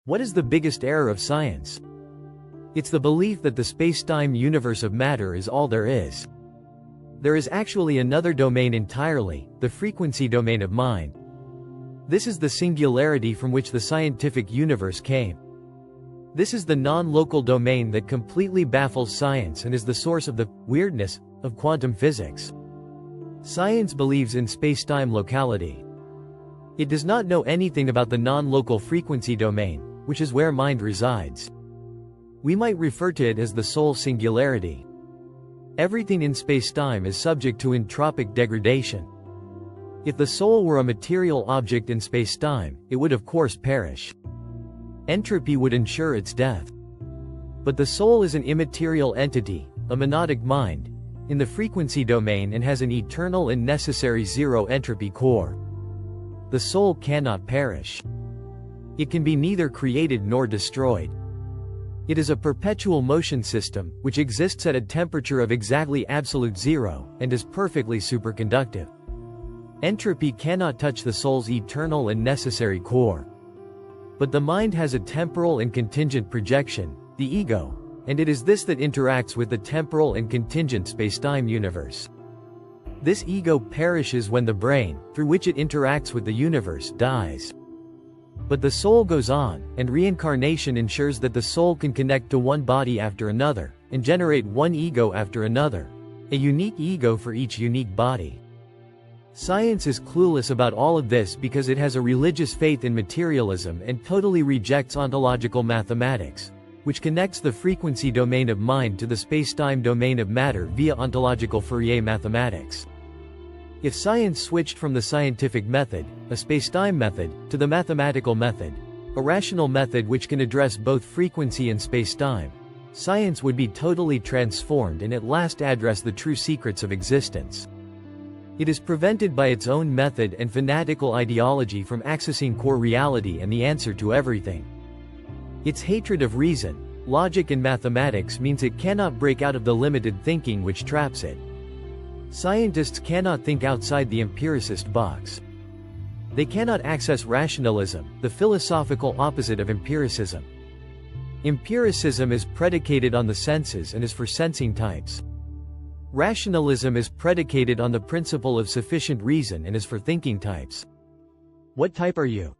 What is the biggest error of science? It's the belief that the space-time universe of matter is all there is. There is actually another domain entirely, the frequency domain of mind. This is the singularity from which the scientific universe came. This is the non-local domain that completely baffles science and is the source of the weirdness of quantum physics. Science believes in space-time locality. It does not know anything about the non-local frequency domain, which is where mind resides. We might refer to it as the soul singularity. Everything in space-time is subject to entropic degradation. If the soul were a material object in space-time, it would of course perish. Entropy would ensure its death. But the soul is an immaterial entity, a monadic mind, in the frequency domain and has an eternal and necessary zero entropy core. The soul cannot perish. It can be neither created nor destroyed. It is a perpetual motion system, which exists at a temperature of exactly absolute zero, and is perfectly superconductive. Entropy cannot touch the soul's eternal and necessary core. But the mind has a temporal and contingent projection, the ego, and it is this that interacts with the temporal and contingent space-time universe. This ego perishes when the brain, through which it interacts with the universe, dies. But the soul goes on, and reincarnation ensures that the soul can connect to one body after another, and generate one ego after another, a unique ego for each unique body. Science is clueless about all of this because it has a religious faith in materialism and totally rejects ontological mathematics, which connects the frequency domain of mind to the space-time domain of matter via ontological Fourier mathematics. If science switched from the scientific method, a space-time method, to the mathematical method, a rational method which can address both frequency and space-time, science would be totally transformed and at last address the true secrets of existence. It is prevented by its own method and fanatical ideology from accessing core reality and the answer to everything. Its hatred of reason, logic and mathematics means it cannot break out of the limited thinking which traps it. Scientists cannot think outside the empiricist box. They cannot access rationalism, the philosophical opposite of empiricism. Empiricism is predicated on the senses and is for sensing types. Rationalism is predicated on the principle of sufficient reason and is for thinking types. What type are you?